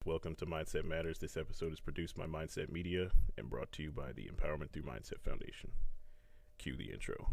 Welcome to Mindset Matters. This episode is produced by Mindset Media and brought to you by the Empowerment Through Mindset Foundation. Cue the intro.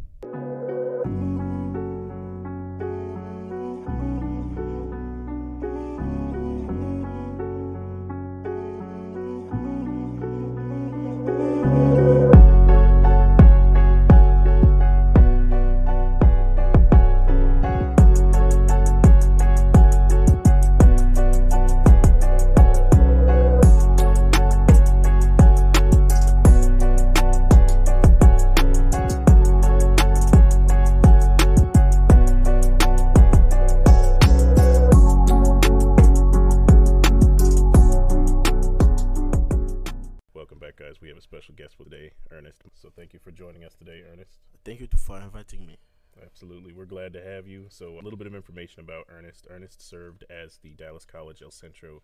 We have a special guest for today, Ernest. So thank you for joining us today, Ernest. Thank you for inviting me. Absolutely. We're glad to have you. So a little bit of information about Ernest. Ernest served as the Dallas College El Centro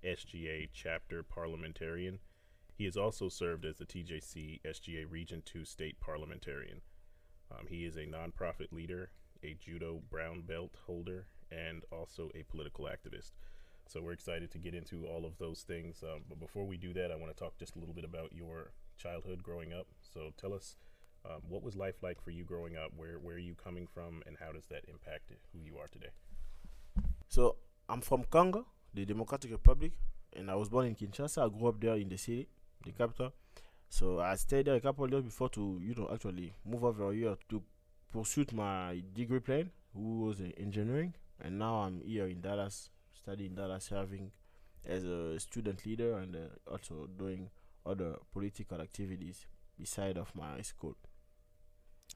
SGA chapter parliamentarian. He has also served as the TJC SGA Region 2 state parliamentarian. He is a nonprofit leader, a judo brown belt holder, and also a political activist. So we're excited to get into all of those things. But before we do that, I want to talk just a little bit about your childhood growing up. So tell us, what was life like for you growing up? Where are you coming from, and how does that impact who you are today? So I'm from Congo, the Democratic Republic, and I was born in Kinshasa. I grew up there in the city, the capital. So I stayed there a couple of years before to, actually move over here to pursue my degree plan, who was engineering. And now I'm here in Dallas, studying Dallas, serving as a student leader and also doing other political activities beside of my school.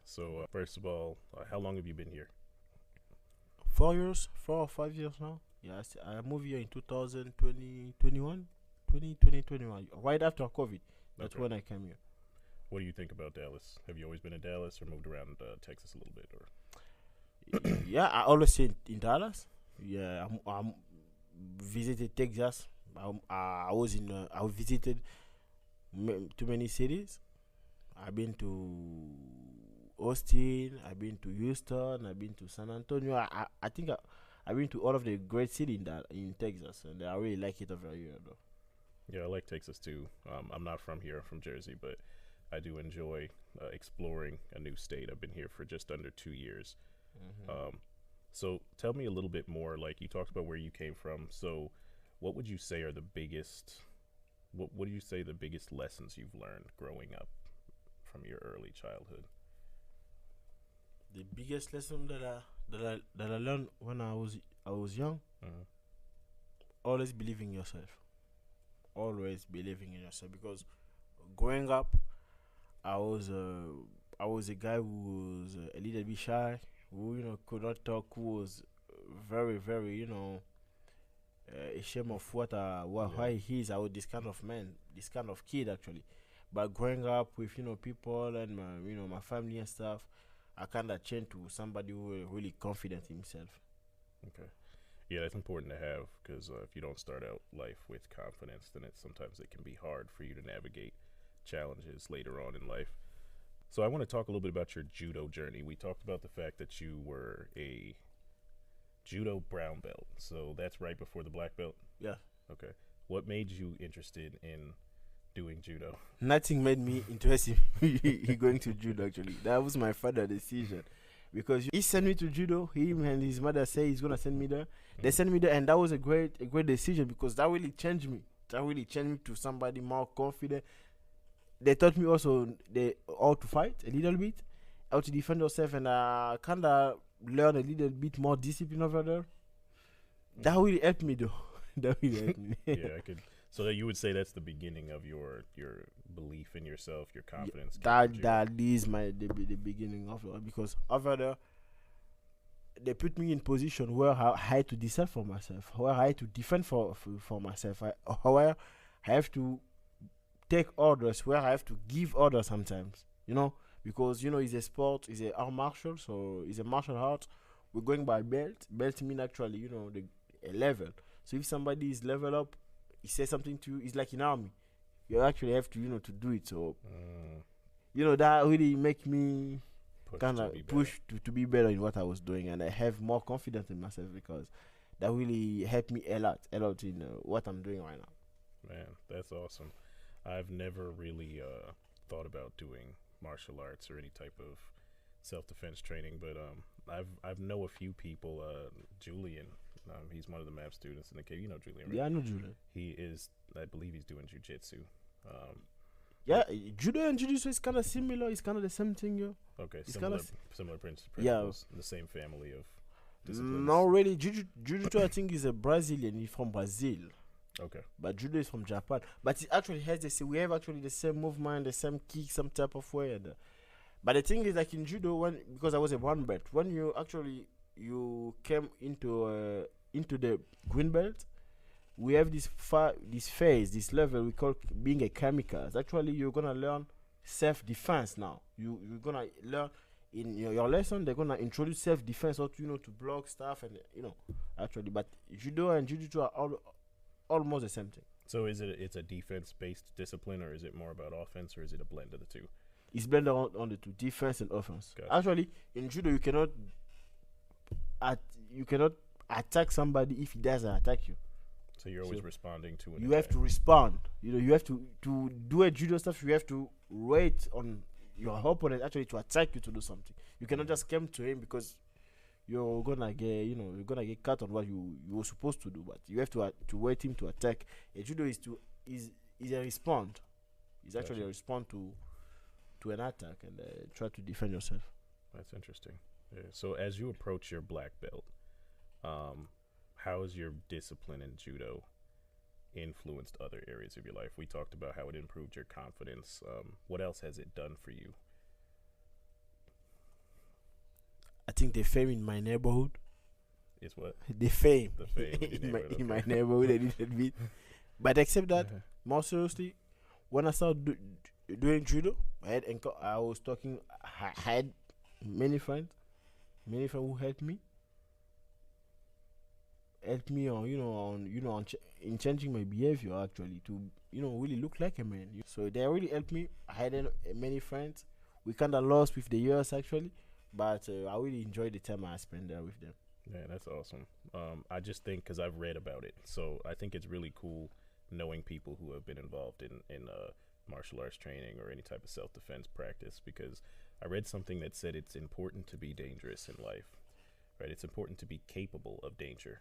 So first of all, how long have you been here? 4 years, 4 or 5 years now. Yes, I moved here in 2021, right after COVID. That's Okay. when I came here. What do you think about Dallas? Have you always been in Dallas or moved around Texas a little bit? Or Yeah, I always stay in Dallas. Yeah, I'm visited Texas. I visited too many cities. I've been to Austin. I've been to Houston. I've been to San Antonio. I think I've been to all of the great cities in Texas, and I really like it over here, though. yeah, I like Texas too. I'm not from here, I'm from Jersey, but I do enjoy exploring a new state. I've been here for just under 2 years. So tell me a little bit more, like you talked about where you came from. So what would you say are the biggest, what do you say the biggest lessons you've learned growing up from your early childhood? The biggest lesson that I learned when I was young, always believe in yourself. Always believing in yourself, because growing up, I was a guy who was a little bit shy, who could not talk, who was very, very ashamed of why he is. I was this kind of man, this kind of kid actually. But growing up with people and my family and stuff, I kind of changed to somebody who was really confident in himself. Okay. Yeah, that's important to have, because if you don't start out life with confidence, then sometimes it can be hard for you to navigate challenges later on in life. So I want to talk a little bit about your judo journey. We talked about the fact that you were a judo brown belt. So that's right before the black belt? Yeah. Okay. What made you interested in doing judo? Nothing made me interested in going to judo, actually. That was my father's decision. Because he sent me to judo. Him and his mother say he's going to send me there. They sent me there, and that was a great decision, because that really changed me. That really changed me to somebody more confident. They taught me also how to fight a little bit, how to defend yourself, and kind of learn a little bit more discipline over there. That really helped me, though. That really helped me. Yeah, I could. So that you would say that's the beginning of your belief in yourself, your confidence. That is the beginning of it, because over there, they put me in position where I had to decide for myself, where I had to defend for myself, where I have to take orders, where I have to give orders sometimes, because it's a sport, it's a art martial, so it's a martial art. We're going by belt. Belt mean actually, a level. So if somebody is level up, he says something to you, it's like in army. You actually have to, to do it. So, that really make me kind of push to be better in what I was doing, and I have more confidence in myself, because that really helped me a lot in what I'm doing right now. Man, that's awesome. I've never really thought about doing martial arts or any type of self-defense training, but I've know a few people. Julian, he's one of the MAP students in the cave. You know Julian, right? Yeah, I know Julian. He is, I believe, he's doing jujitsu. Yeah, judo and jiu-jitsu is kind of similar. It's kind of the same thing, yo. Okay, It's similar principles. Yeah. The same family of disciplines. No, really, jiu-jitsu I think is a Brazilian. He's from Brazil. Okay. But judo is from Japan. But it actually has the same. We have actually the same movement, the same kick, some type of way. And, but the thing is, like in judo, because I was a brown belt, when you came into the green belt, we have this phase, this level we call being a kamikaze. Actually, you're gonna learn self-defense now. You're gonna learn in your lesson. They're gonna introduce self-defense, how to to block stuff, and actually. But judo and jiu-jitsu are almost the same thing. So it's a defense-based discipline, or is it more about offense, or is it a blend of the two? It's blended on the two, defense and offense. Gotcha. Actually, in judo, you cannot attack somebody if he doesn't attack you. So you're always responding to an You have to respond. You have to do a judo stuff. You have to wait on your opponent actually to attack you to do something. You cannot just come to him because you're gonna get cut on what you were supposed to do. But you have to wait him to attack. A judo is a respond. It's actually a response to an attack and try to defend yourself. That's interesting. Yeah. So as you approach your black belt, how has your discipline in judo influenced other areas of your life? We talked about how it improved your confidence. What else has it done for you? I think the fame in my neighborhood. Is what? The fame. The fame in my neighborhood a little bit. But except that, more seriously, when I started doing judo, I had many friends who helped me in changing my behavior actually to really look like a man. So they really helped me. I had many friends. We kind of lost with the years actually, but I really enjoyed the time I spent there with them. Yeah, that's awesome. I just think because I've read about it, so I think it's really cool knowing people who have been involved in martial arts training or any type of self-defense practice, because I read something that said it's important to be dangerous in life, right? It's important to be capable of danger,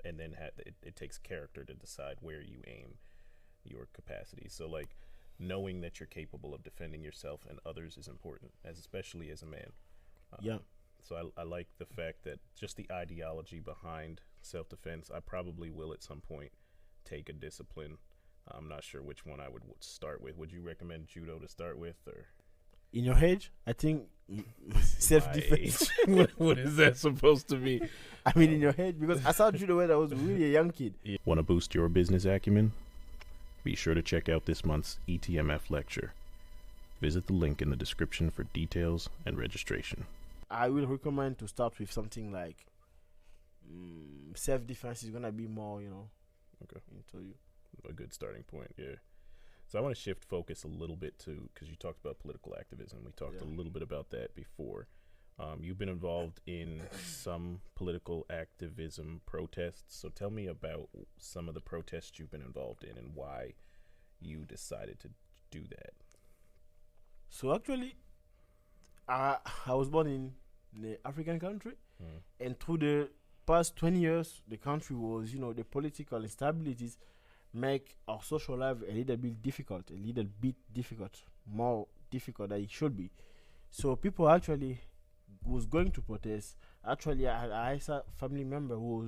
and then it takes character to decide where you aim your capacity. So like knowing that you're capable of defending yourself and others is important, especially as a man. Yeah. So I like the fact that just the ideology behind self-defense. I probably will at some point take a discipline. I'm not sure which one I would start with. Would you recommend judo to start with, or in your age? I think self-defense. What is that supposed to be? I mean, in your head, because I saw judo when I was really a young kid. Want to boost your business acumen? Be sure to check out this month's ETMF lecture. Visit the link in the description for details and registration. I will recommend to start with something like self-defense is gonna be more, Okay. into you. A good starting point, yeah. So I want to shift focus a little bit to, because you talked about political activism. We talked a little bit about that before. You've been involved in some political activism protests. So tell me about some of the protests you've been involved in and why you decided to do that. So actually, I was born in the African country, and through the past 20 years, the country was, the political instabilities make our social life a little bit difficult, more difficult than it should be. So people actually was going to protest. Actually, I had a family member who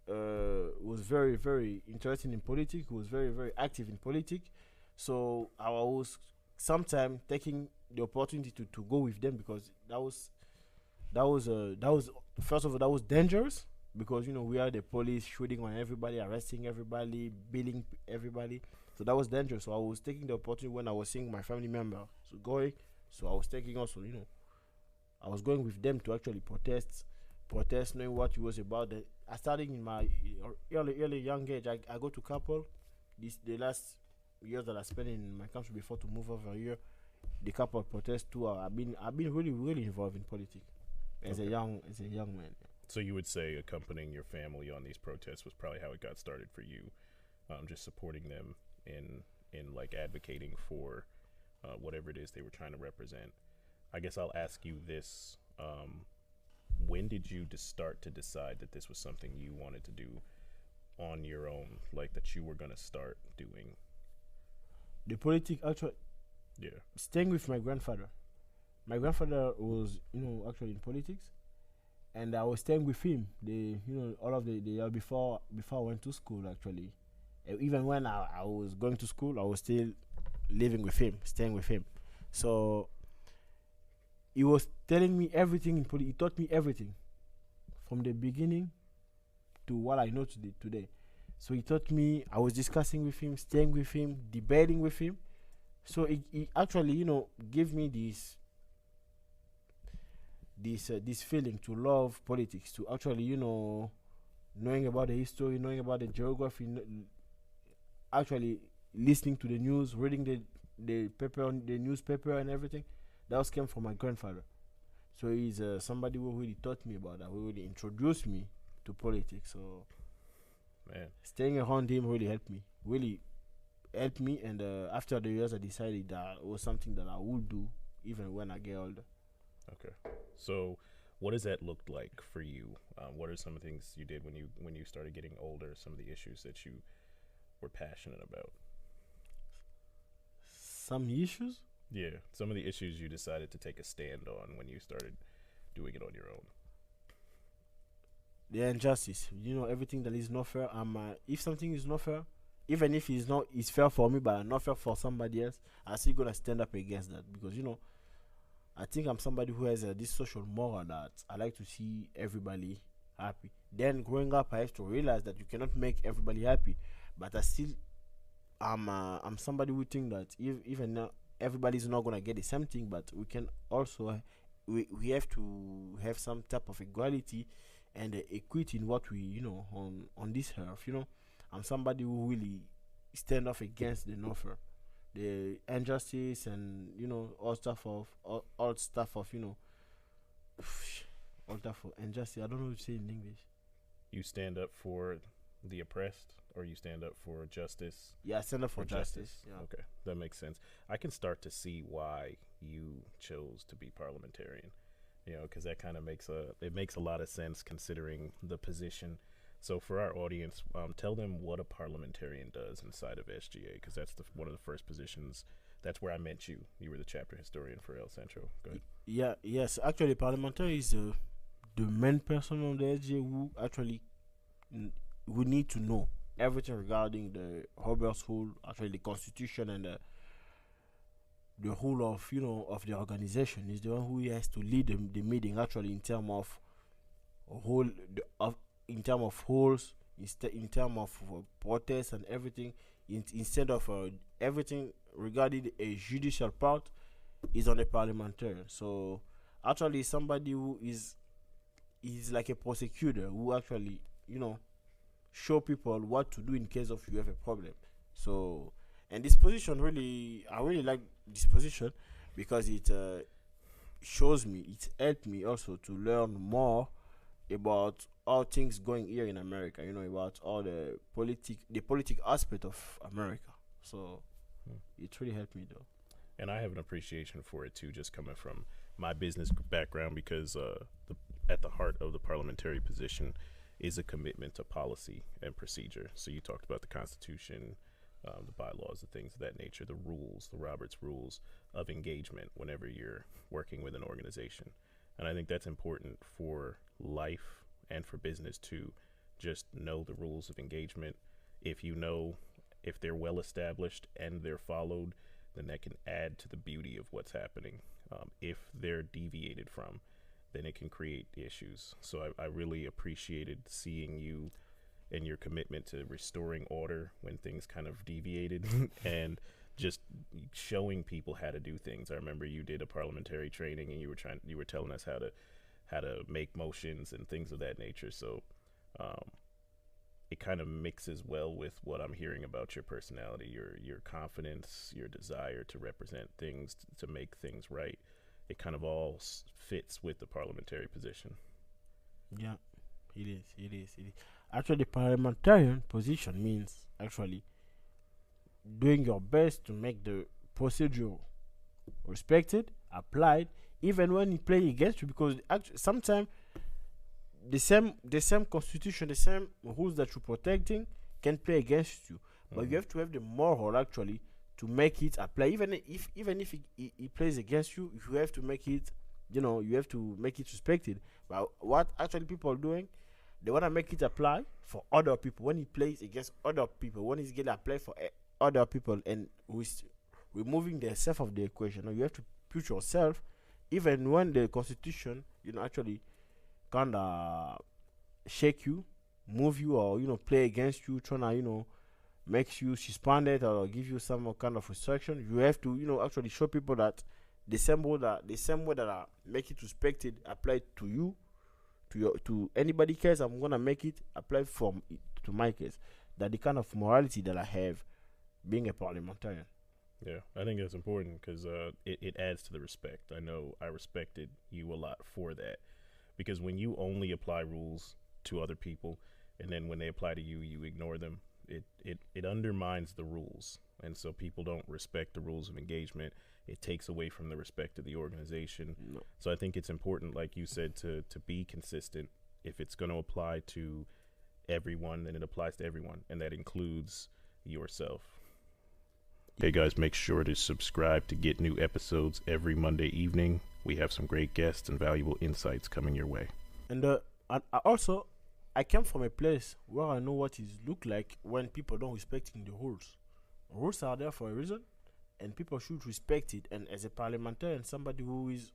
was very, very interested in politics, who was very, very active in politics. So I was sometimes taking the opportunity to go with them, because that was first of all, that was dangerous, because we are the police shooting on everybody, arresting everybody, billing everybody. So that was dangerous. So I was taking the opportunity when I was seeing my family member going. So I was taking also, I was going with them to actually protest, knowing what it was about. I started in my early young age. I go to couple. The last years that I spent in my country before to move over here, the couple protest too. I've been really, really involved in politics as a young man. So you would say accompanying your family on these protests was probably how it got started for you, just supporting them in like advocating for whatever it is they were trying to represent. I guess I'll ask you this: when did you start to decide that this was something you wanted to do on your own, like that you were gonna start doing? The politics actually Yeah. staying with my grandfather. My grandfather was, actually in politics, and I was staying with him. All of the year before I went to school. Actually, even when I was going to school, I was still living with him, staying with him. So he was telling me everything in politics. He taught me everything from the beginning to what I know today. So he taught me. I was discussing with him, staying with him, debating with him. So he actually, gave me this feeling to love politics, to actually, knowing about the history, knowing about the geography, actually listening to the news, reading the paper, the newspaper, and everything. That was came from my grandfather. So he's somebody who really taught me about that, who really introduced me to politics. So Man. staying around him really helped me. And after the years, I decided that it was something that I would do even when I get older. Okay. So, what does that look like for you? What are some of the things you did when you started getting older? Some of the issues that you were passionate about? Some issues? Yeah, some of the issues you decided to take a stand on when you started doing it on your own. The injustice. Everything that is not fair. If something is not fair, even if it's fair for me, but not fair for somebody else, I'm still gonna stand up against that because I think I'm somebody who has this social moral that I like to see everybody happy. Then growing up, I have to realize that you cannot make everybody happy, but I'm somebody who think that even now everybody's not gonna get the same thing, but we can also we have to have some type of equality and equity in what we on this earth. I'm somebody who really stand up against the no fair, the injustice, and all stuff of all stuff of all stuff of injustice. I don't know what to say in English. You stand up for the oppressed, or you stand up for justice? Yeah, I stand up for justice. Yeah. Okay, that makes sense. I can start to see why you chose to be parliamentarian. Because that kind of makes a lot of sense considering the position. So for our audience, tell them what a parliamentarian does inside of SGA, because that's one of the first positions. That's where I met you. You were the chapter historian for El Centro. Go ahead. Yes. Actually, parliamentary is the main person on the SGA who actually who need to know everything regarding the Robert's rule, actually the constitution, and the whole of of the organization. Is the one who has to lead the meeting actually in terms of whole in terms of holes, in terms of protests and everything. Instead of everything regarding a judicial part is on the parliamentarian. So actually somebody who is like a prosecutor who actually show people what to do in case of you have a problem. So, and this position I really like this position because it shows me, it helped me also to learn more about all things going here in America. About all the politic aspect of America. So it really helped me though. And I have an appreciation for it too, just coming from my business background, because at the heart of the parliamentary position is a commitment to policy and procedure. So you talked about the Constitution, the bylaws, the things of that nature, the rules, the Roberts rules of engagement whenever you're working with an organization. And I think that's important for life and for business to just know the rules of engagement. If they're well established and they're followed, then that can add to the beauty of what's happening. If they're deviated from, then it can create issues. So I really appreciated seeing you and your commitment to restoring order when things kind of deviated and just showing people how to do things. I remember you did a parliamentary training and you were telling us how to make motions and things of that nature. So it kind of mixes well with what I'm hearing about your personality, your confidence, your desire to represent things, to make things right. It kind of all fits with the parliamentary position. Yeah. It is. Actually, parliamentarian position means actually doing your best to make the procedure respected, applied, even when it play against you. Because actually, sometimes the same constitution, the same rules that you're protecting can play against you. But you have to have the moral actually to make it apply. Even if it plays against you, you have to make it. You have to make it respected. But what actually people are doing, they wanna make it apply for other people. When it plays against other people, when it's gonna apply for other people, and with removing the self of the equation, you have to put yourself. Even when the constitution, actually kind of shake you, move you, or play against you, trying to makes you suspended or give you some kind of restriction. You have to actually show people that the same way that I make it respected applied to you, to anybody case. I'm gonna make it apply to my case. That the kind of morality that I have being a parliamentarian. Yeah, I think that's important because it adds to the respect. I know I respected you a lot for that, because when you only apply rules to other people and then when they apply to you, you ignore them, it undermines the rules. And so people don't respect the rules of engagement. It takes away from the respect of the organization. No. So I think it's important, like you said, to be consistent. If it's going to apply to everyone, then it applies to everyone, and that includes yourself. Hey guys, make sure to subscribe to get new episodes every Monday evening. We have some great guests and valuable insights coming your way. And also, I came from a place where I know what it look like when people don't respecting the rules. Rules are there for a reason, and people should respect it. And as a parliamentarian, somebody who is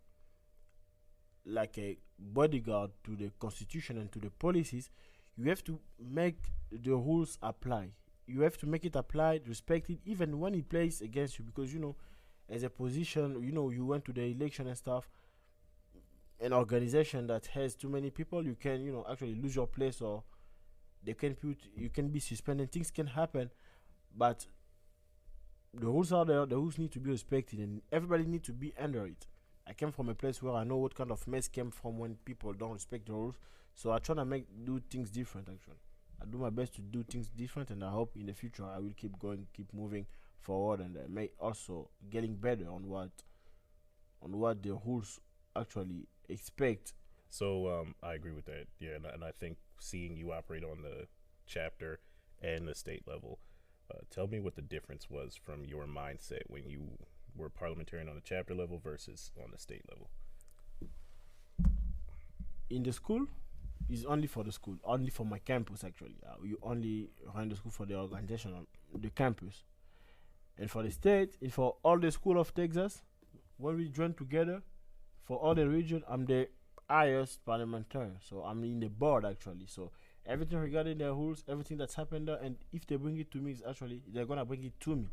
like a bodyguard to the constitution and to the policies, you have to make the rules apply. You have to make it applied, respect it, even when it plays against you. Because as a position, you went to the election and stuff. An organization that has too many people, you can actually lose your place, or you can be suspended. Things can happen, but the rules are there. The rules need to be respected, and everybody need to be under it. I came from a place where I know what kind of mess came from when people don't respect the rules. So I try to do things different. Actually, I do my best to do things different, and I hope in the future I will keep going, keep moving forward, and may also getting better on what the rules actually expect. So I agree with that. Yeah, and I think seeing you operate on the chapter and the state level, tell me what the difference was from your mindset when you were parliamentarian on the chapter level versus on the state level. In the school, is only for the school, only for my campus actually. You only run the school for the organization on the campus. And for the state, and for all the school of Texas, when we join together, for all the region, I'm the highest parliamentarian. So I'm in the board actually. So everything regarding the rules, everything that's happened there, and if they bring it to me, they're gonna bring it to me.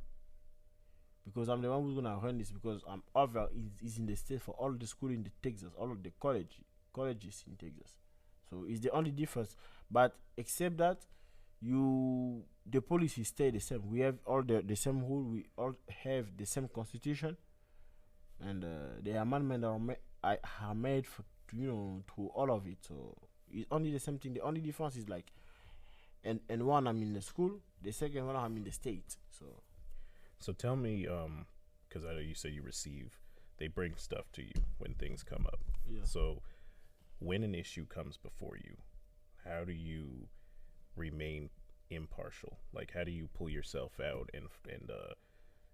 Because I'm the one who's gonna run this, because I'm over is in the state for all the school in the Texas, all of the colleges in Texas. So it's the only difference. But except that, the policies stay the same. We have all the same rule. We all have the same constitution, and the amendment are made to all of it. So it's only the same thing. The only difference is like, and one I'm in the school, the second one I'm in the state. So tell me, because I know you say they bring stuff to you when things come up. Yeah. So when an issue comes before you, how do you remain impartial? Like, how do you pull yourself out and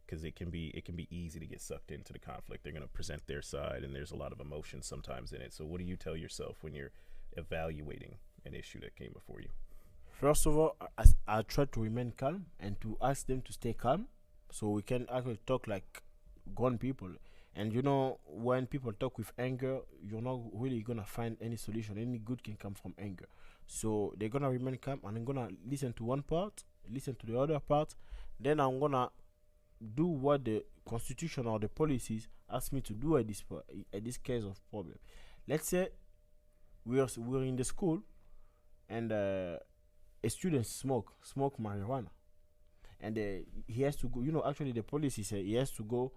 because it can be easy to get sucked into the conflict. They're going to present their side, and there's a lot of emotion sometimes in it. So what do you tell yourself when you're evaluating an issue that came before you? First of all, I try to remain calm and to ask them to stay calm, so we can actually talk like grown people. And when people talk with anger, you're not really gonna find any solution. Any good can come from anger. So they're gonna remain calm, and I'm gonna listen to one part, listen to the other part. Then I'm gonna do what the constitution or the policies ask me to do at this case of problem. Let's say we're in the school, and a student smoke marijuana, and he has to go. Actually, the policy says he has to go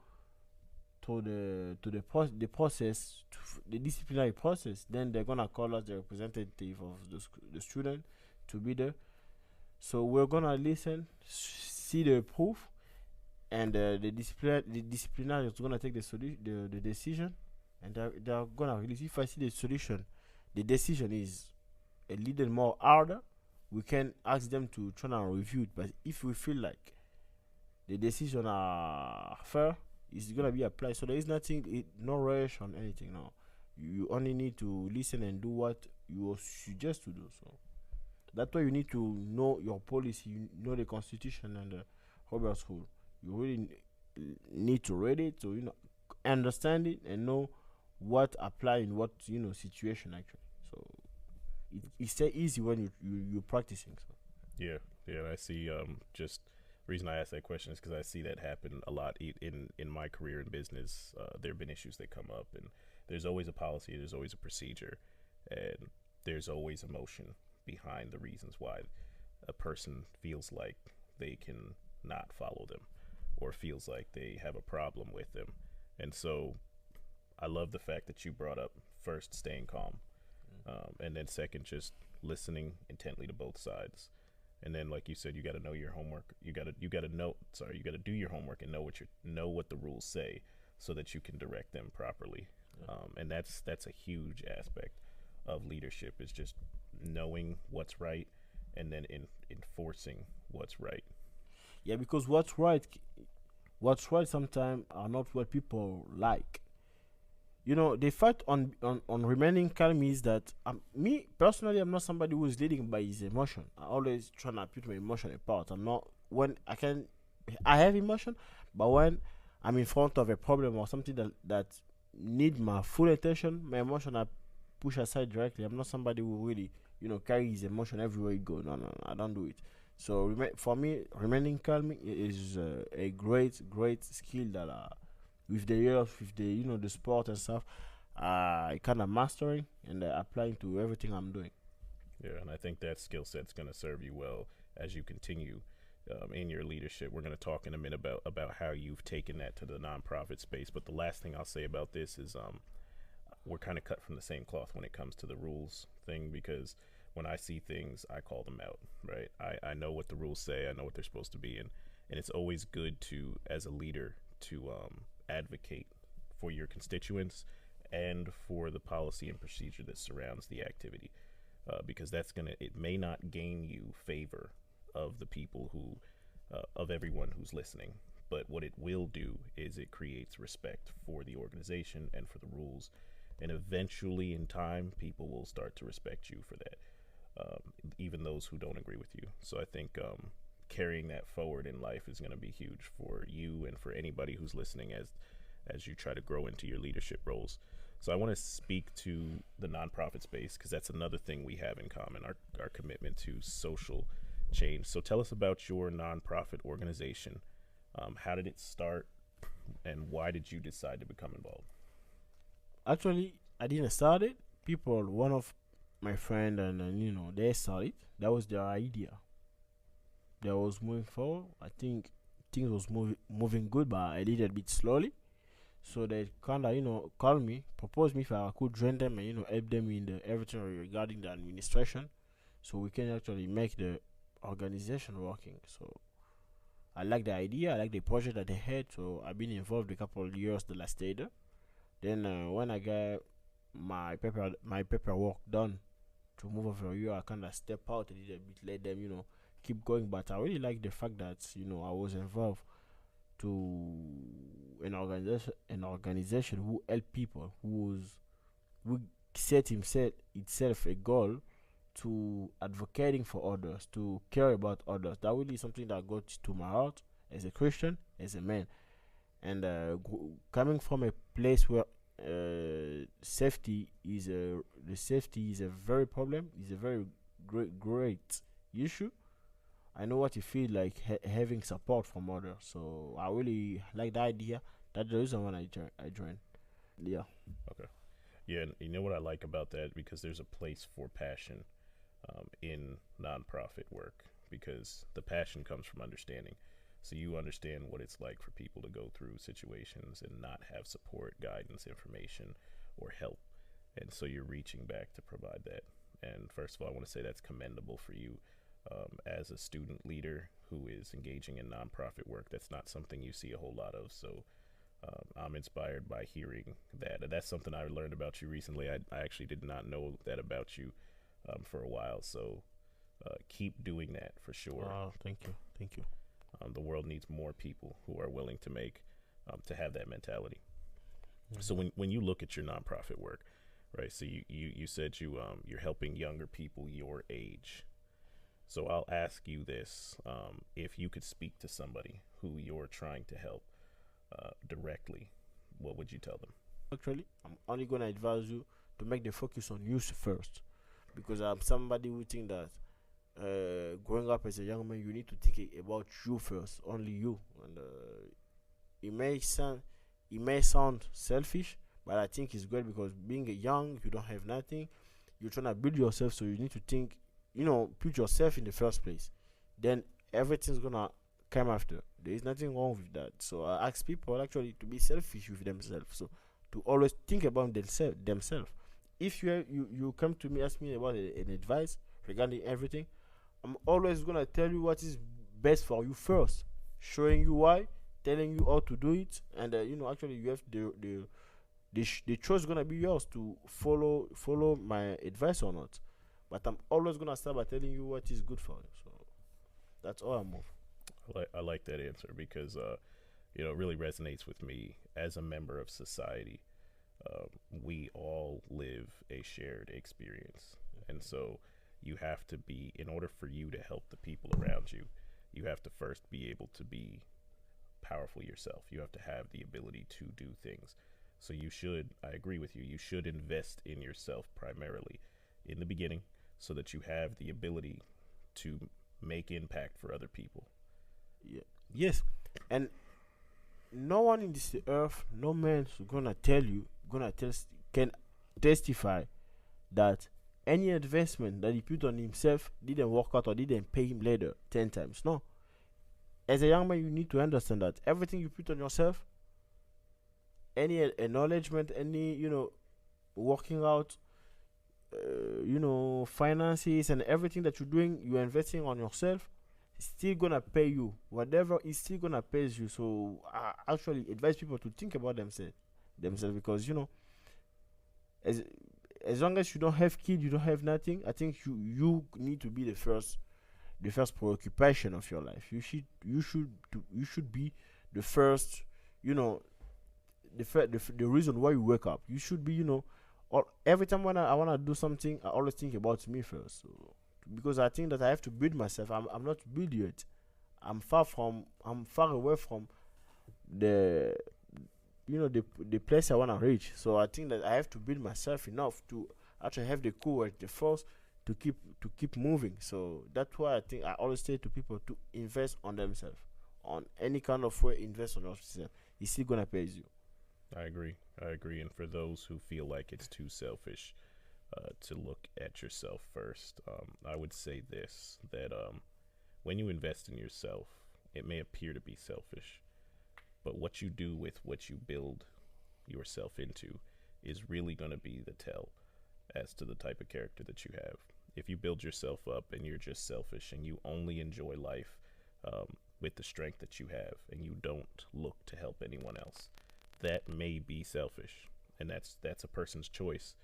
the process, the disciplinary process. Then they're gonna call us the representative of the student to be there. So we're gonna listen, see the proof, and the disciplinary is gonna take the decision, and they're gonna release. If I see the solution, the decision is a little more harder, we can ask them to try and review it. But if we feel like the decision are fair, it's gonna be applied. So there is nothing, no rush on anything. No, you only need to listen and do what you suggest to do. So that's why you need to know your policy, you know the constitution and the Robert's rule. You really need to read it to understand it and know what apply in what situation actually. So it's so easy when you're practicing. So yeah, I see. Just reason I ask that question is because I see that happen a lot in my career in business. There have been issues that come up, and there's always a policy, there's always a procedure, and there's always emotion behind the reasons why a person feels like they can not follow them or feels like they have a problem with them. And so I love the fact that you brought up first staying calm, and then second just listening intently to both sides. And then, like you said, you got to know your homework. You got to do your homework and know what the rules say, so that you can direct them properly. And that's a huge aspect of leadership, is just knowing what's right and then enforcing what's right. Yeah, because what's right sometimes are not what people like. The fact on remaining calm is that me personally, I'm not somebody who is leading by his emotion. I always try to put my emotion apart. I'm not, when I have emotion, but when I'm in front of a problem or something that need my full attention, my emotion I push aside directly. I'm not somebody who really carry his emotion everywhere you go. No, I don't do it. So for me, remaining calm is a great skill that with the years, with the sport and stuff, I kind of mastering and applying to everything I'm doing. Yeah, and I think that skill set's going to serve you well as you continue in your leadership. We're going to talk in a minute about how you've taken that to the nonprofit space. But the last thing I'll say about this is we're kind of cut from the same cloth when it comes to the rules thing, because when I see things, I call them out, right? I know what the rules say. I know what they're supposed to be. And it's always good to, as a leader, to advocate for your constituents and for the policy and procedure that surrounds the activity, because it may not gain you favor of the people who, of everyone who's listening, but what it will do is it creates respect for the organization and for the rules, and eventually in time people will start to respect you for that, even those who don't agree with you. So I think carrying that forward in life is going to be huge for you and for anybody who's listening as you try to grow into your leadership roles. So I want to speak to the nonprofit space, because that's another thing we have in common, our commitment to social change. So tell us about your nonprofit organization. How did it start, and why did you decide to become involved? Actually, I didn't start it. One of my friend and they started. That was their idea. They was moving forward. I think things was moving good, but a little bit slowly. So they kind of called me, proposed me if I could join them and help them in everything regarding the administration, so we can actually make the organization working. So I like the idea, I like the project that they had. So I've been involved a couple of years the last day there. Then when I got my paperwork done to move over here, I kind of step out a little bit, let them keep going. But I really like the fact that I was involved to an organization who help people, who set itself a goal to advocating for others, to care about others. That really is something that got to my heart as a Christian, as a man, and coming from a place where safety is a very problem, is a very great issue. I know what it feels like having support from others. So I really like the idea. That's the reason when I joined. Yeah. Okay. Yeah, and you know what I like about that, because there's a place for passion in nonprofit work, because the passion comes from understanding. So you understand what it's like for people to go through situations and not have support, guidance, information, or help. And so you're reaching back to provide that. And first of all, I want to say that's commendable for you as a student leader who is engaging in nonprofit work. That's not something you see a whole lot of. So I'm inspired by hearing that. And that's something I learned about you recently. I actually did not know that about you for a while. So keep doing that for sure. Thank you. Thank you. The world needs more people who are willing to to have that mentality. Mm-hmm. So when you look at your nonprofit work, right? So you said you're helping younger people your age. So I'll ask you this: if you could speak to somebody who you're trying to help directly, what would you tell them? Actually, I'm only gonna advise you to make the focus on you first, because I'm somebody who think that growing up as a young man, you need to think about you first, only you. And it may sound selfish, but I think it's great, because being young, you don't have nothing. You're trying to build yourself, so you need to think, put yourself in the first place. Then everything's gonna come after. There is nothing wrong with that. So I ask people actually to be selfish with themselves. So to always think about themselves. If you come to me, ask me about an advice regarding everything, I'm always gonna tell you what is best for you first, showing you why, telling you how to do it, and actually you have the choice gonna be yours to follow my advice or not. But I'm always gonna start by telling you what is good for you. So that's all I'm of. I like that answer, because it really resonates with me as a member of society. We all live a shared experience, and so you have to be, in order for you to help the people around you, you have to first be able to be powerful yourself. You have to have the ability to do things. So I agree with you, you should invest in yourself primarily in the beginning, so that you have the ability to make impact for other people. Yeah. Yes. And no one in this earth, no man is can testify that any investment that he put on himself didn't work out or didn't pay him later 10 times. No. As a young man, you need to understand that everything you put on yourself, any acknowledgement, any, working out, finances and everything that you're doing, you're investing on yourself, it's still gonna pay you. Whatever is still gonna pay you. So I actually advise people to think about themselves, because as long as you don't have kids, you don't have nothing. I think you need to be the first preoccupation of your life. You should be the first, the reason why you wake up. You should be, or every time when I wanna do something, I always think about me first. So, because I think that I have to build myself. I'm not built yet. I'm far away from the place I wanna reach. So I think that I have to build myself enough to actually have the courage, the force to keep moving. So that's why I think I always say to people to invest on themselves. On any kind of way, invest on yourself. It's still gonna pay you. I agree. And for those who feel like it's too selfish to look at yourself first, I would say this, that when you invest in yourself, it may appear to be selfish, but what you do with what you build yourself into is really going to be the tell as to the type of character that you have. If you build yourself up and you're just selfish and you only enjoy life with the strength that you have, and you don't look to help anyone else, that may be selfish, and that's a person's choice.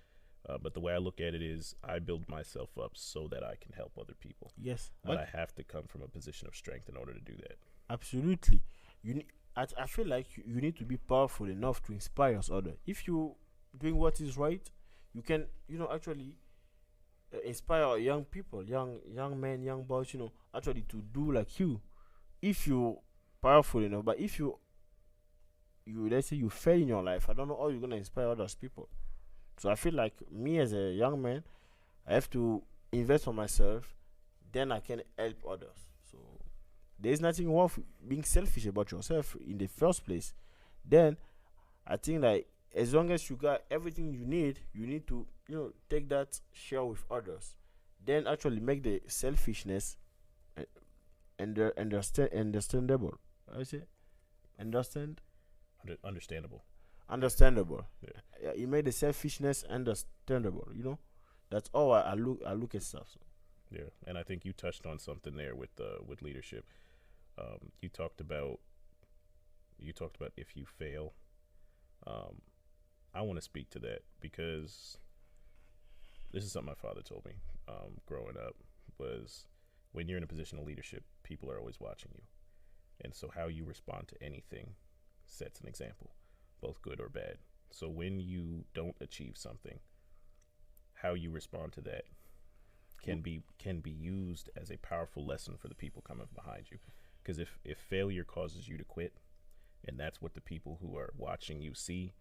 But the way I look at it is, I build myself up so that I can help other people. Yes, but I have to come from a position of strength in order to do that. Absolutely. I feel like you need to be powerful enough to inspire others. If you doing what is right, you can actually inspire young people, young men, young boys, actually to do like you. If you're powerful enough, but if you let's say you fail in your life, I don't know how you're gonna inspire others people. So I feel like me as a young man, I have to invest on myself, then I can help others. So there's nothing wrong with being selfish about yourself in the first place. Then I think that as long as you got everything you need to take that, share with others, then actually make the selfishness understandable. I say, understand, Understandable. understandable. Yeah. You made the selfishness understandable. That's all I look at stuff. So. Yeah, and I think you touched on something there with leadership. You talked about if you fail. I want to speak to that because this is something my father told me growing up was when you're in a position of leadership, people are always watching you, and so how you respond to anything sets an example, both good or bad. So when you don't achieve something, how you respond to that can be used as a powerful lesson for the people coming behind you. Because if failure causes you to quit, and that's what the people who are watching you see,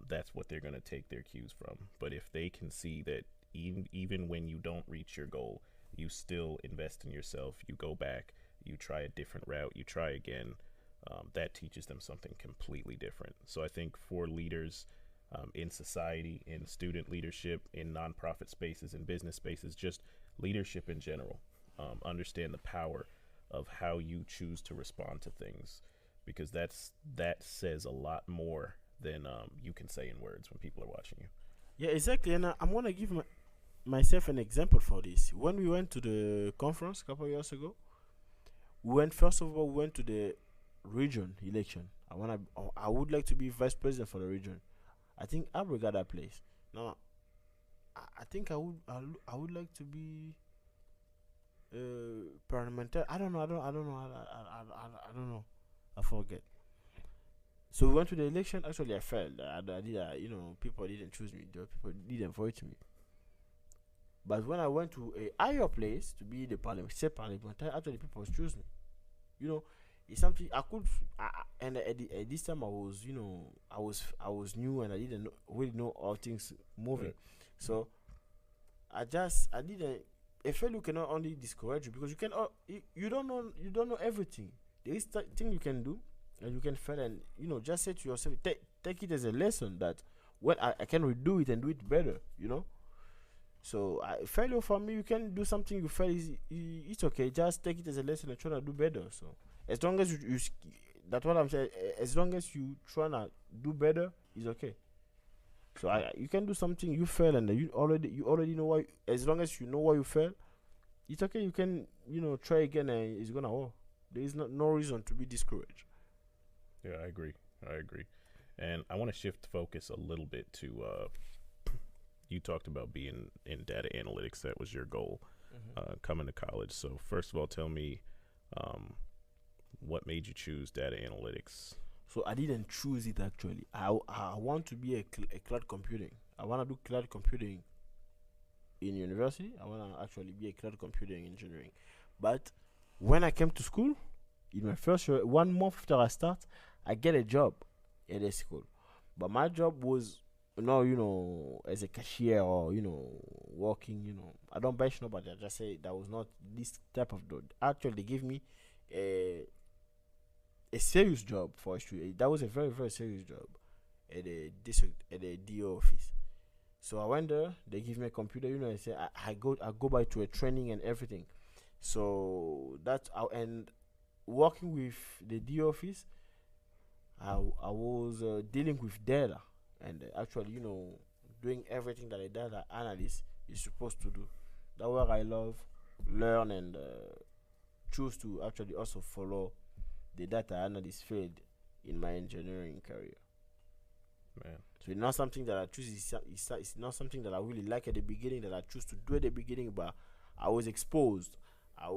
that's what they're going to take their cues from. But if they can see that even when you don't reach your goal, you still invest in yourself, you go back, you try a different route, you try again, that teaches them something completely different. So I think for leaders in society, in student leadership, in nonprofit spaces, in business spaces, just leadership in general, understand the power of how you choose to respond to things, because that says a lot more than you can say in words when people are watching you. Yeah, exactly. And I'm gonna give myself an example for this. When we went to the conference a couple of years ago, first of all we went to the region election. I would like to be vice president for the region. I think I got that place. Now, I think I would like to be parliamentary. I don't know. I don't know. I forget. So we went to the election. Actually, I failed. I did. People didn't choose me. The people didn't vote me. But when I went to a higher place to be the parliamentary, actually people choose me. It's something I could. And at this time I was, I was new and I didn't really know all things moving. Right. So I didn't. A failure cannot only discourage you because you don't know everything. There is thing you can do and you can fail, and just say to yourself, take it as a lesson that I can redo it and do it better. So failure for me, you can do something you fail it's okay. Just take it as a lesson and try to do better. So as long as you that's what I'm saying. As long as you try to do better, it's okay. So you can do something you fail and you already know why. As long as you know why you fail, it's okay. You can try again and it's gonna work. There is no reason to be discouraged. Yeah, I agree, and I want to shift focus a little bit to. You talked about being in data analytics. That was your goal coming to college. So first of all, tell me what made you choose data analytics? So I didn't choose it actually. I want to be a cloud computing. I want to do cloud computing in university. I want to actually be a cloud computing engineering. But when I came to school, in my first year, 1 month after I start, I get a job at a school. But my job was as a cashier or working. I don't bash nobody. I just say that was not this type of job. Actually, they gave me a serious job for a student. That was a very, very serious job at a district, at a DO office. So I went there. They give me a computer. I say I go by to a training and everything. So that's how. And working with the DO office, I was dealing with data. And actually, doing everything that a data analyst is supposed to do. That's what I love, learn, and choose to actually also follow the data analyst field in my engineering career. Man. So it's not something that I choose. It's not something that I really like at the beginning, that I choose to do at the beginning, but I was exposed. I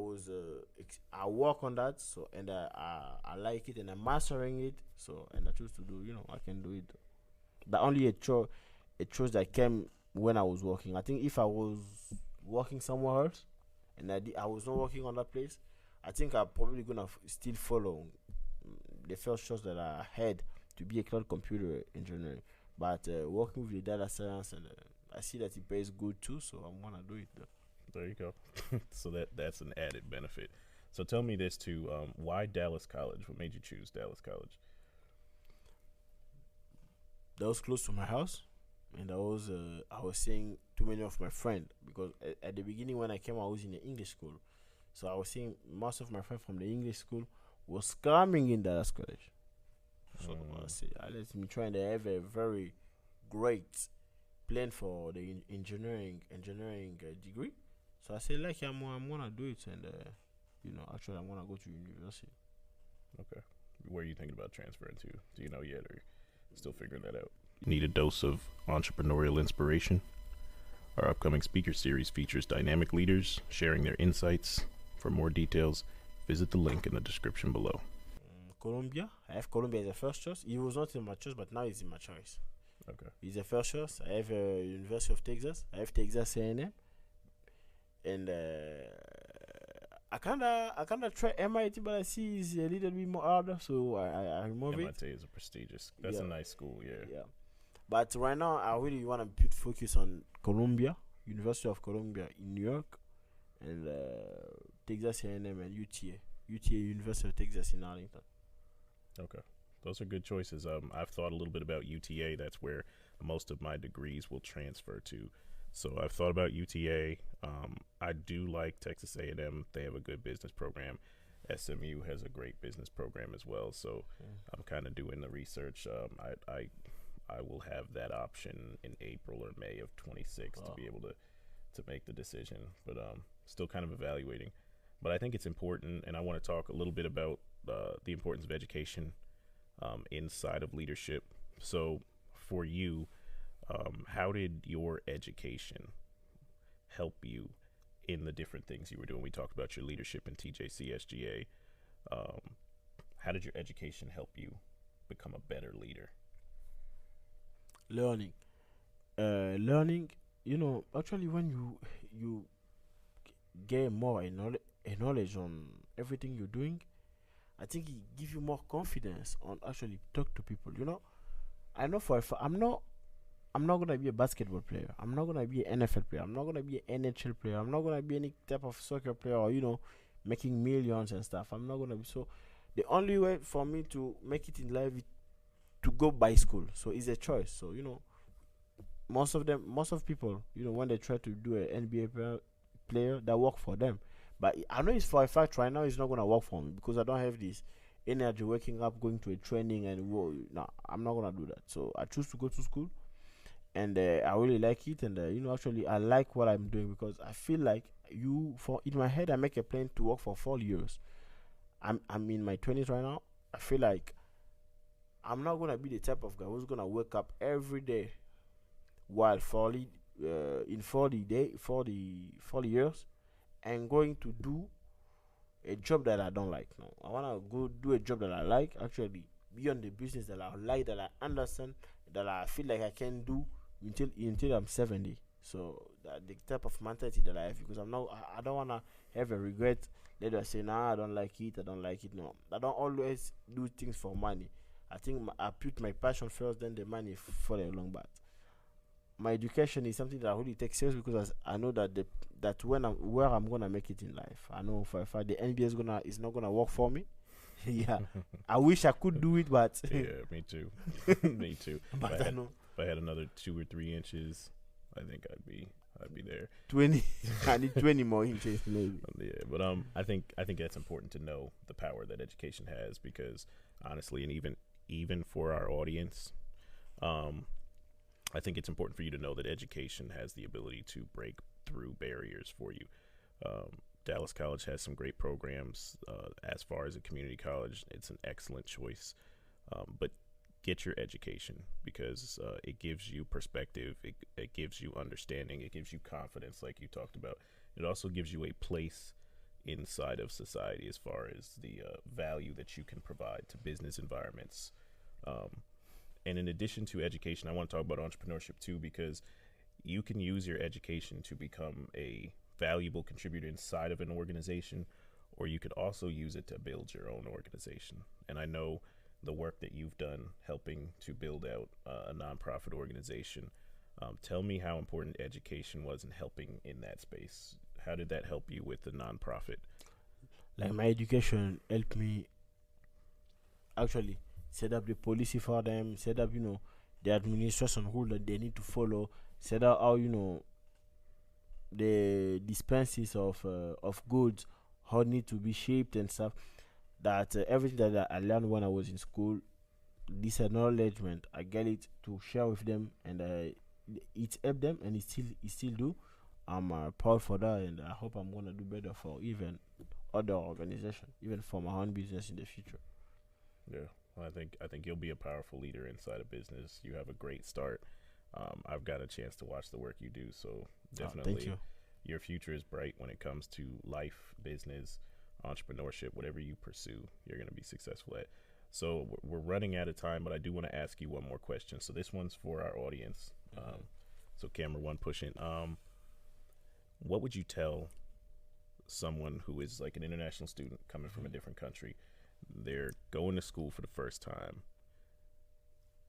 work on that, so and I like it, and I'm mastering it. So and I choose to do. I can do it. That only a choice that came when I was working. I think if I was working somewhere else and I was not working on that place, I think I'm probably gonna still follow the first choice that I had to be a cloud computer engineer. But working with the data science, and I see that it pays good too, so I'm gonna do it. There you go. So that's an added benefit. So tell me this too: why Dallas College? What made you choose Dallas College? That was close to my house, and I was seeing too many of my friends, because at the beginning when I came, I was in the English school, so I was seeing most of my friends from the English school was coming in Dallas College. So I say, let me try and have a very great plan for the engineering degree. So I say, like, I'm gonna do it, and actually, I'm gonna go to university. Okay. Where are you thinking about transferring to? Do you know yet, or still figuring that out? Need a dose of entrepreneurial inspiration? Our upcoming speaker series features dynamic leaders sharing their insights. For more details, visit the link in the description below. Columbia. I have Columbia as a first choice. It was not in my choice, but now it's in my choice. Okay. It's a first choice. I have University of Texas. I have Texas A&M, and I kinda try MIT, but I see it's a little bit more harder, so I remove it. MIT is a prestigious. That's a nice school, yeah. Yeah. But right now, I really want to put focus on Columbia, University of Columbia in New York, and Texas A&M and UTA, University of Texas in Arlington. Okay, those are good choices. I've thought a little bit about UTA. That's where most of my degrees will transfer to. So I've thought about UTA. I do like Texas A&M. They have a good business program. SMU has a great business program as well. So I'm kind of doing the research. I will have that option in April or May of 26 to be able to make the decision. But still kind of evaluating. But I think it's important, and I want to talk a little bit about the importance of education inside of leadership. So for you, how did your education help you in the different things you were doing? We talked about your leadership in TJC, SGA. How did your education help you become a better leader? Learning. Actually, when you gain more a knowledge on everything you're doing, I think it gives you more confidence on actually talk to people. I know for a fact I'm not gonna be a basketball player. I'm not gonna be an NFL player. I'm not gonna be an NHL player. I'm not gonna be any type of soccer player or making millions and stuff. I'm not gonna be. So the only way for me to make it in life is to go by school. So it's a choice. So most of people, when they try to do an NBA player, that work for them. But I know it's for a fact right now it's not gonna work for me because I don't have this energy waking up, going to a training, and I'm not gonna do that. So I choose to go to school, and I really like it, and actually I like what I'm doing because I feel like in my head I make a plan to work for 4 years. I'm in my 20s right now. I feel like I'm not gonna be the type of guy who's gonna wake up every day while 40 years and going to do a job that I don't like. No, I wanna go do a job that I like, actually be on the business that I like, that I understand, that I feel like I can do until I'm 70. So that the type of mentality that I have, because I don't wanna have a regret. Let us say, I don't like it. No, I don't always do things for money. I think I put my passion first, then the money follow along. But my education is something that I really take serious because I know that where I'm gonna make it in life. I know for a fact the NBA is not gonna work for me. Yeah, I wish I could do it, but yeah, me too. Me too. But if I had another 2 or 3 inches, I think I'd be there. 20. I need 20 more inches maybe. Yeah, but I think that's important to know the power that education has, because honestly, and even for our audience, I think it's important for you to know that education has the ability to break through barriers for you. Dallas College has some great programs. As far as a community college, it's an excellent choice. But get your education, because it gives you perspective, it gives you understanding, it gives you confidence, like you talked about. It also gives you a place inside of society as far as the value that you can provide to business environments. And in addition to education, I want to talk about entrepreneurship too, because you can use your education to become a valuable contributor inside of an organization, or you could also use it to build your own organization. And I know the work that you've done helping to build out a nonprofit organization. Tell me how important education was in helping in that space. How did that help you with the nonprofit? Like, my education helped me actually set up the policy for them, set up the administration rule that they need to follow, set up how the dispenses of goods, how need to be shaped and stuff. that everything that I learned when I was in school, this acknowledgement, I get it to share with them, and it helped them, and it still do. I'm proud for that, and I hope I'm gonna do better for even other organization, even for my own business in the future. Yeah, well, I think you'll be a powerful leader inside a business. You have a great start. I've got a chance to watch the work you do, so Thank definitely you. your future is bright when it comes to life, business, entrepreneurship, whatever you pursue, you're going to be successful at. So we're running out of time, but I do want to ask you one more question. So this one's for our audience. So camera one pushing. What would you tell someone who is like an international student coming from a different country? They're going to school for the first time.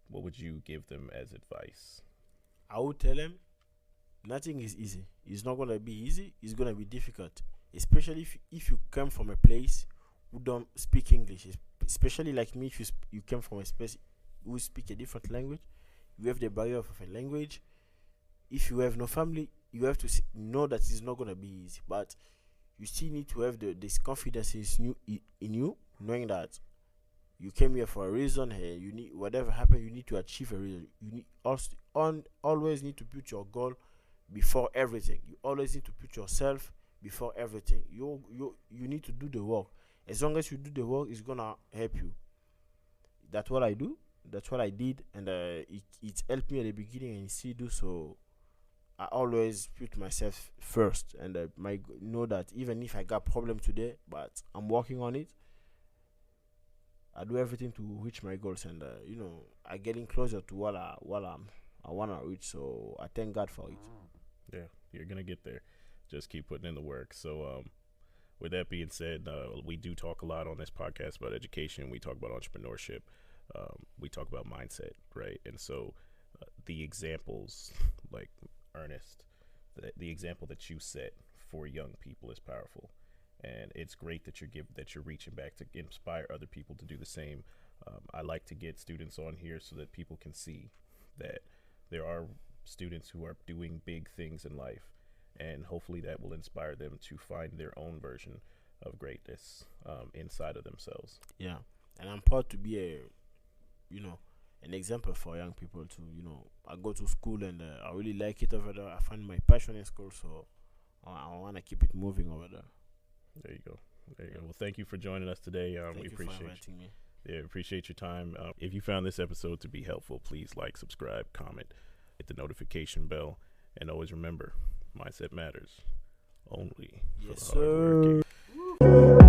What would you give them as advice? I would tell them nothing is easy. It's not gonna be easy. It's gonna be difficult, especially if you come from a place who don't speak English. Especially like me, if you come from a space who speak a different language, you have the barrier of a language. If you have no family, you have to know that it's not gonna be easy. But you still need to have this confidence in you, knowing that you came here for a reason. Hey, you need whatever happen, you need to achieve a reason. You need always need to put your goal before everything. You always need to put yourself before everything. You need to do the work. As long as you do the work, it's gonna help you. That's what I do. That's what I did, and it helped me at the beginning, and it still do so. I always put myself first, and know that even if I got problem today, but I'm working on it. I do everything to reach my goals, and I getting closer to I wanna reach. So I thank God for it. Yeah, you're gonna get there. Just keep putting in the work. So, with that being said, we do talk a lot on this podcast about education. We talk about entrepreneurship. We talk about mindset, right? And so, the examples like Ernest, the example that you set for young people is powerful, and it's great that you're reaching back to inspire other people to do the same. I like to get students on here so that people can see that there are students who are doing big things in life, and hopefully that will inspire them to find their own version of greatness inside of themselves. Yeah, and I'm proud to be an example for young people too. I go to school, and I really like it over there. I find my passion in school, so I want to keep it moving over there. There you go. There you go. Well, thank you for joining us today. Thank We you for appreciate inviting me. Yeah, appreciate your time. If you found this episode to be helpful, please like, subscribe, comment, hit the notification bell, and always remember, mindset matters only Yes, for the hardworking. sir.